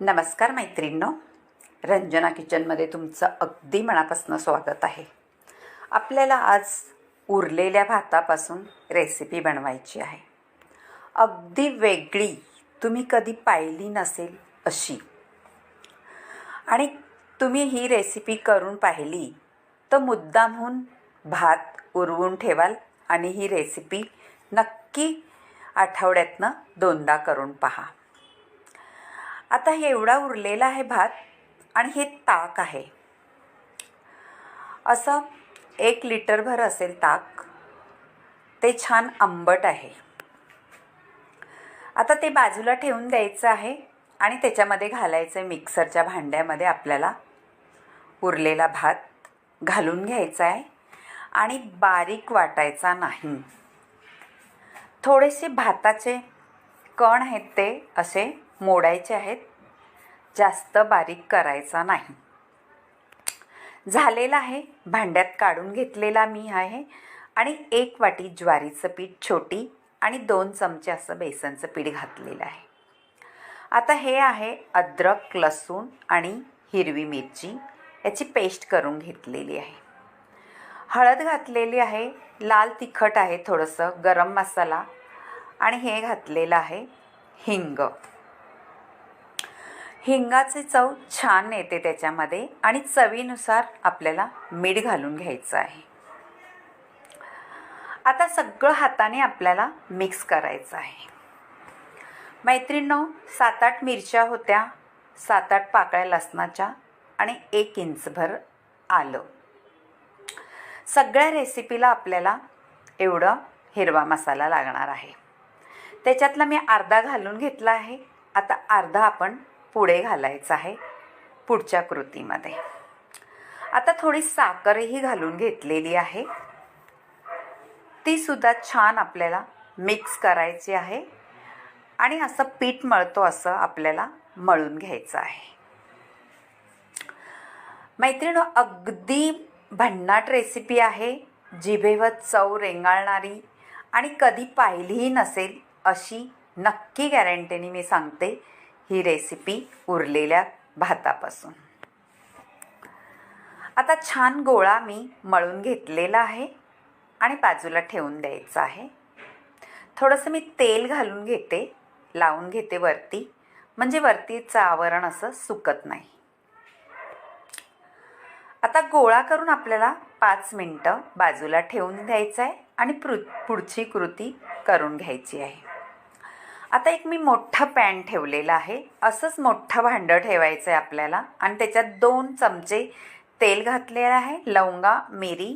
नमस्कार मैत्रिणींनो, रंजना किचनमध्ये तुमचं अगदी मनापासून स्वागत आहे. आपल्याला आज उरलेल्या भातापासून रेसिपी बनवायची आहे. अगदी वेगळी, तुम्ही कधी पाहिली नसेल अशी. आणि तुम्ही ही रेसिपी करून पाहिली तर मुद्दामहून भात उरवून ठेवाल आणि ही रेसिपी नक्की आठवड्यातनं 2दा करून पहा. आता हे एवढा उरलेला आहे भात आणि हे ताक आहे. असं 1 लिटरभर असेल ताक. ते छान आंबट आहे. आता ते बाजूला ठेवून द्यायचं आहे आणि त्याच्यामध्ये घालायचं मिक्सरच्या भांड्यामध्ये. आपल्याला उरलेला भात घालून घ्यायचा आहे आणि बारीक वाटायचा नाही. थोडेसे भाताचे कण आहेत ते असे मोडायचे आहेत, जास्त बारीक करायचा नाही. झालेला आहे, भांड्यात काढून घेतलेला मी आहे. आणि 1 वाटी ज्वारीचं पीठ छोटी आणि 2 चमचे असं बेसनचं पीठ घातलेलं आहे. आता हे आहे अद्रक, लसूण आणि हिरवी मिरची याची पेस्ट करून घेतलेली आहे. हळद घातलेली आहे, लाल तिखट आहे थोडंसं, गरम मसाला आणि हे घातलेलं आहे हिंग. हिंगाची चव छान येते त्याच्यामध्ये आणि चवीनुसार आपल्याला मीठ घालून घ्यायचं आहे. आता सगळं हाताने आपल्याला मिक्स करायचं आहे. मैत्रिणींनो, 7-8 मिरच्या होत्या, 7-8 पाकळ्या लसणाच्या आणि 1 इंचभर आलं. सगळ्या रेसिपीला आपल्याला एवढं हिरवा मसाला लागणार आहे. त्याच्यातला मी अर्धा घालून घेतला आहे. आता अर्धा आपण पुढे घालायचं आहे पुढच्या कृतीमध्ये. आता थोडी साखरही घालून घेतलेली आहे. ती सुद्धा छान आपल्याला मिक्स करायची आहे आणि असं पीठ मळतो असं आपल्याला मळून घ्यायचं आहे. मैत्रिणींनो, अगदी भन्नाट रेसिपी आहे, जिभेवर चव रेंगाळणारी आणि कधी पाहिलीही नसेल अशी नक्की गॅरंटीने मी सांगते ही रेसिपी उरलेल्या भातापासून. आता छान गोळा मी मळून घेतलेला आहे आणि बाजूला ठेवून द्यायचं आहे. थोडंसं मी तेल घालून घेते, लावून घेते वरती, म्हणजे वरतीचं आवरण असं सुकत नाही. आता गोळा करून आपल्याला 5 मिनटं बाजूला ठेवून द्यायचं आहे आणि पुढची कृती करून घ्यायची आहे. आता एक मी मोठं पॅन ठेवलेलं आहे. असंच मोठं भांडं ठेवायचं आहे आपल्याला आणि त्याच्यात 2 चमचे तेल घातलेलं आहे. लवंगा, मिरी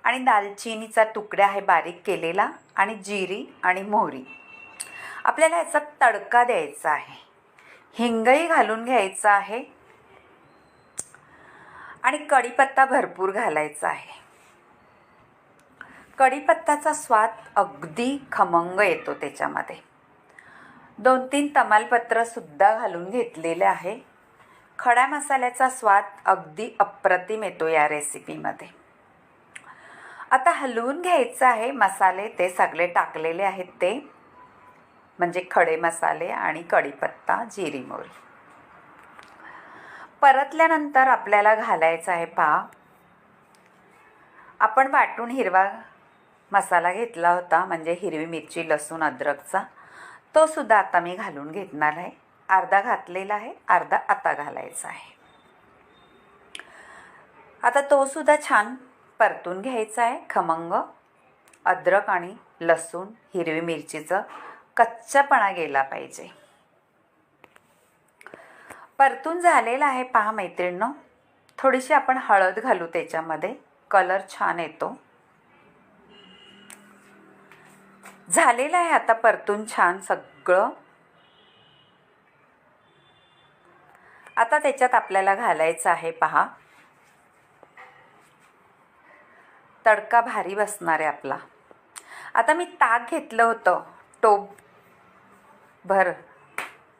आणि दालचिनीचा तुकडा आहे बारीक केलेला आणि जिरी आणि मोहरी. आपल्याला याचा तडका द्यायचा आहे. हिंगही घालून घ्यायचा आहे आणि कढीपत्ता भरपूर घालायचा आहे. कढीपत्त्याचा स्वाद अगदी खमंग येतो त्याच्यामध्ये. 2-3 तमालपत्रसुद्धा घालून घेतलेले आहे. खड्या मसाल्याचा स्वाद अगदी अप्रतिम येतो या रेसिपीमध्ये. आता हलवून घ्यायचं आहे. मसाले ते सगळे टाकलेले आहेत ते, म्हणजे खडे मसाले आणि कढीपत्ता, जिरी, मोहरी. परतल्यानंतर आपल्याला घालायचं आहे पहा, आपण वाटून हिरवा मसाला घेतला होता, म्हणजे हिरवी मिरची, लसूण, अद्रकचा, तो सुद्धा आता मी घालून घेणार आहे. अर्धा घातलेला आहे, अर्धा आता घालायचा आहे. आता तो सुद्धा छान परतून घ्यायचा आहे. खमंग अद्रक आणि लसूण, हिरवी मिरचीचं कच्चापणा गेला पाहिजे. परतून झालेला आहे पहा मैत्रिणींनो. थोडीशी आपण हळद घालू त्याच्यामध्ये, कलर छान येतो. झालेलं आहे आता परतून छान सगळं. आता त्याच्यात आपल्याला घालायचं आहे पहा, तडका भारी बसणार आहे आपला. आता मी ताक घेतलं होतं, टोप भर,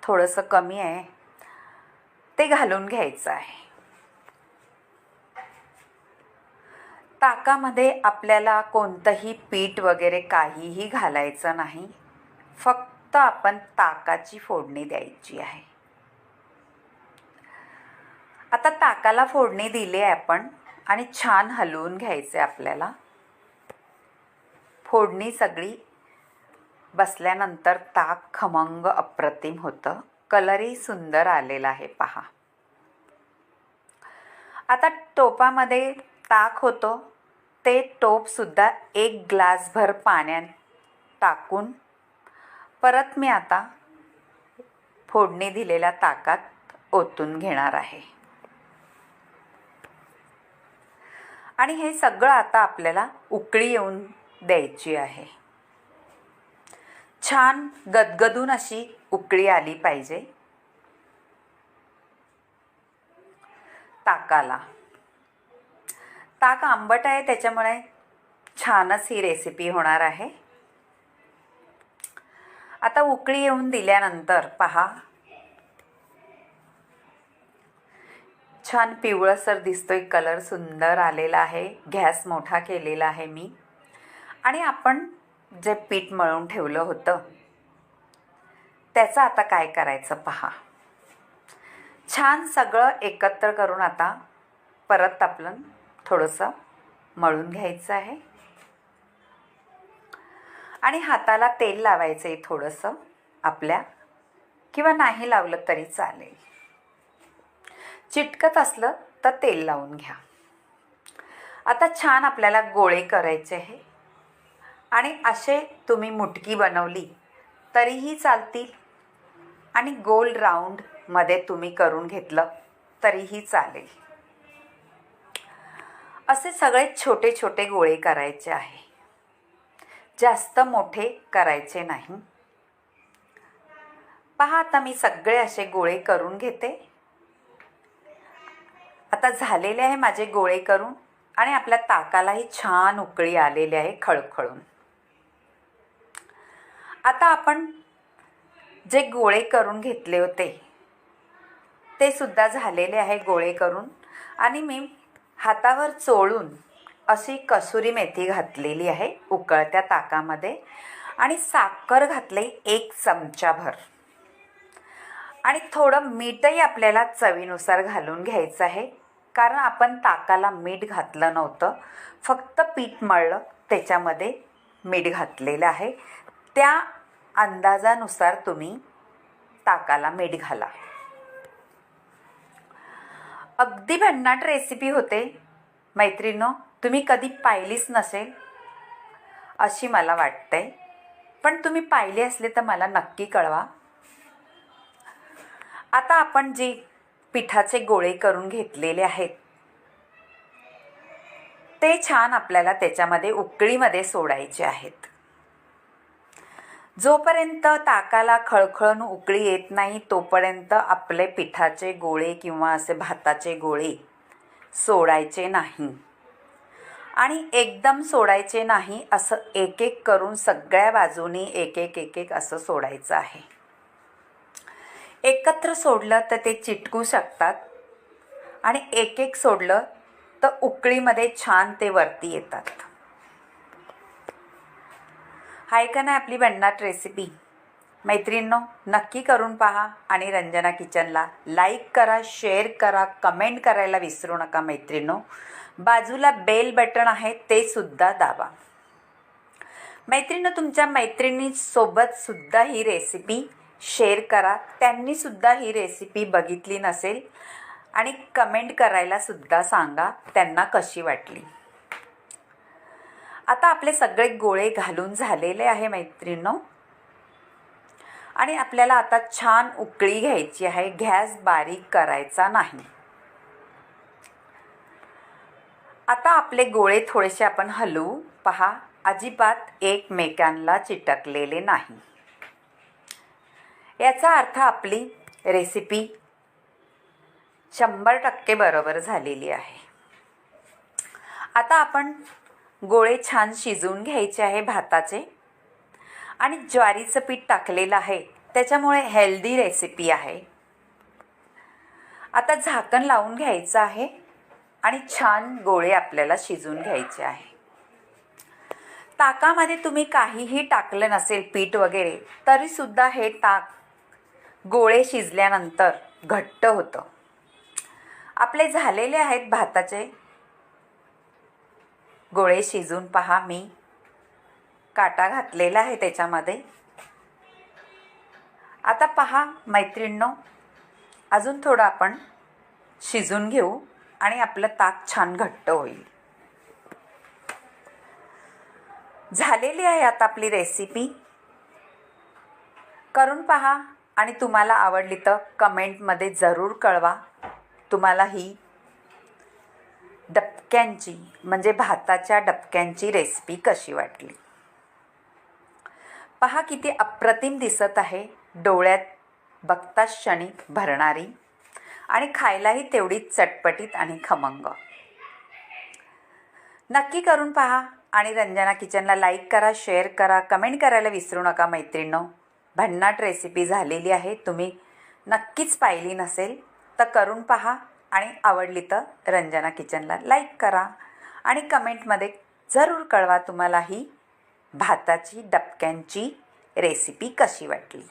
थोडंसं कमी आहे, ते घालून घ्यायचं आहे. ताकामध्ये आपल्याला कोणतंही पीठ वगैरे काहीही घालायचं नाही. फक्त आपण ताकाची फोडणी द्यायची आहे. आता ताकाला फोडणी दिली आहे आपण आणि छान हलवून घ्यायचे आपल्याला. फोडणी सगळी बसल्यानंतर ताक खमंग अप्रतिम होतं. कलरही सुंदर आलेला आहे पहा. आता टोपामध्ये ताक होतं ते टोपसुद्धा 1 ग्लासभर पाण्यात टाकून परत मी आता फोडणी दिलेल्या ताकात ओतून घेणार आहे. आणि हे सगळं आता आपल्याला उकळी येऊन द्यायची आहे. छान गदगदून अशी उकळी आली पाहिजे ताकाला. ताक आंबट आहे त्याच्यामुळे छानच ही रेसिपी होणार आहे. आता उकळी येऊन दिल्यानंतर पहा छान पिवळसर दिसतोय, कलर सुंदर आलेला आहे. गॅस मोठा केलेला आहे मी. आणि आपण जे पीठ मळून ठेवलं होतं त्याचं आता काय करायचं पहा. छान सगळं एकत्र करून आता परत आपलं थोडंसं मळून घ्यायचं आहे. आणि हाताला तेल लावायचं आहे थोडंसं आपल्या, किंवा नाही लावलं तरी चालेल. चिटकत असलं तर तेल लावून घ्या. आता छान आपल्याला गोळे करायचे आहे. आणि असे तुम्ही मुटकी बनवली तरीही चालतील आणि गोल राऊंडमध्ये तुम्ही करून घेतलं तरीही चालेल. असे सगळे छोटे छोटे गोळे करायचे आहे, जास्त मोठे करायचे नाही. पहा आता मी सगळे असे गोळे करून घेते. आता झालेले आहे माझे गोळे करून आणि आपल्या ताकालाही छान उकळी आलेली आहे खळखळून. आता आपण जे गोळे करून घेतले होते ते सुद्धा झालेले आहे गोळे करून. आणि मी हातावर चोळून अशी कसुरी मेथी घातलेली आहे उकळत्या ताकामध्ये. आणि साखर घातली 1 चमचाभर. आणि थोडं मीठही आपल्याला चवीनुसार घालून घ्यायचं आहे, कारण आपण ताकाला मीठ घातलं नव्हतं, फक्त पीठ मळलं त्याच्यामध्ये मीठ घातलेलं आहे. त्या अंदाजानुसार तुम्ही ताकाला मीठ घाला. अगदी भन्नाट रेसिपी होते मैत्रिणींनो. तुम्ही कधी पाहिलीच नसेल अशी मला वाटते, पण तुम्ही पाहिली असले तर मला नक्की कळवा. आता आपण जे पिठाचे गोळे करून घेतलेले आहेत ते छान आपल्याला त्याच्यामध्ये उकळीमध्ये सोडायचे आहेत. जोपर्यंत ताकाला खळखळून उकळी येत नाही तोपर्यंत आपले पिठाचे गोळे किंवा असे भाताचे गोळे सोडायचे नाही. आणि एकदम सोडायचे नाही, असं एक एक करून सगळ्या बाजूनी एक एक असं सोडायचं आहे. एकत्र सोडलं तर ते चिटकू शकतात आणि एक एक सोडलं तर उकळीमध्ये छान ते वरती येतात. हाय का नाही आपली भन्नाट रेसिपी. मैत्रिणींनो नक्की करून पहा आणि रंजना किचनला लाईक करा, शेअर करा, कमेंट करायला विसरू नका मैत्रिणींनो. बाजूला बेल बटन आहे ते सुद्धा दाबा. मैत्रिणींनो तुमच्या मैत्रिणींसोबत सुद्धा ही रेसिपी शेअर करा, त्यांनी सुद्धा ही रेसिपी बघितली नसेल, आणि कमेंट करायला सुद्धा सांगा त्यांना कशी वाटली. आता आपले सगळे गोळे घालून झालेले आहे मैत्रिणींनो. आणि आपल्याला आता छान उकळी घ्यायची आहे, गॅस बारीक करायचा नाही. आता आपले गोळे थोडेसे आपण हलवू. पहा अजिबात एकमेकांना चिटकलेले नाही. याचा अर्थ आपली रेसिपी 100% बरोबर झालेली आहे. आता आपण गोळे छान शिजवून घ्यायचे आहे भाताचे. आणि ज्वारीचं पीठ टाकलेलं आहे त्याच्यामुळे हेल्दी रेसिपी आहे. आता झाकण लावून घ्यायचं आहे आणि छान गोळे आपल्याला शिजवून घ्यायचे आहे. ताकामध्ये तुम्ही काहीही टाकलं नसेल पीठ वगैरे तरीसुद्धा हे ताक गोळे शिजल्यानंतर घट्ट होतं. आपले झालेले आहेत भाताचे गोळे शिजून. पहा, मी काटा घातलेला आहे त्याच्यामध्ये. आता पहा मैत्रिणींनो, अजून थोडं आपण शिजून घेऊ आणि आपलं ताक छान घट्ट होईल. झालेली आहे आता आपली रेसिपी. करून पहा आणि तुम्हाला आवडली तर कमेंटमध्ये जरूर कळवा तुम्हाला ही डबक्यांची म्हणजे भाताच्या डबक्यांची रेसिपी कशी वाटली. पहा किती अप्रतिम दिसत आहे, डोळ्यात बघताच क्षणी भरणारी आणि खायलाही तेवढीच चटपटीत आणि खमंग. नक्की करून पहा आणि रंजना किचनला लाईक करा, शेअर करा, कमेंट करायला विसरू नका मैत्रिणींनो. भन्नाट रेसिपी झालेली आहे. तुम्ही नक्कीच पाहिली नसेल तर करून पहा आणि आवडली तर रंजना किचनला लाईक करा आणि कमेंटमध्ये जरूर कळवा तुम्हाला ही भाताची डबक्यांची रेसिपी कशी वाटली.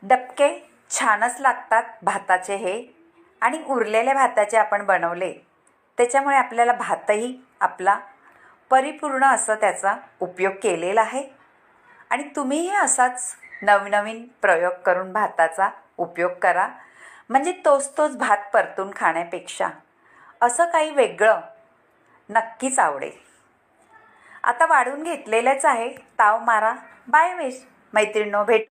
डबके छानच लागतात भाताचे हे, आणि उरलेल्या भाताचे आपण बनवले त्याच्यामुळे आपल्याला भातही आपला परिपूर्ण असं त्याचा उपयोग केलेला आहे. आणि तुम्हीही असाच नवनवीन प्रयोग करून भाताचा उपयोग करा. म्हणजे तोच भात परतून खाण्यापेक्षा असं काही वेगळं नक्कीच आवडेल. आता वाढून घेतलेलंच आहे. ताव मारा. बाय मैत्रिणींनो, भेट.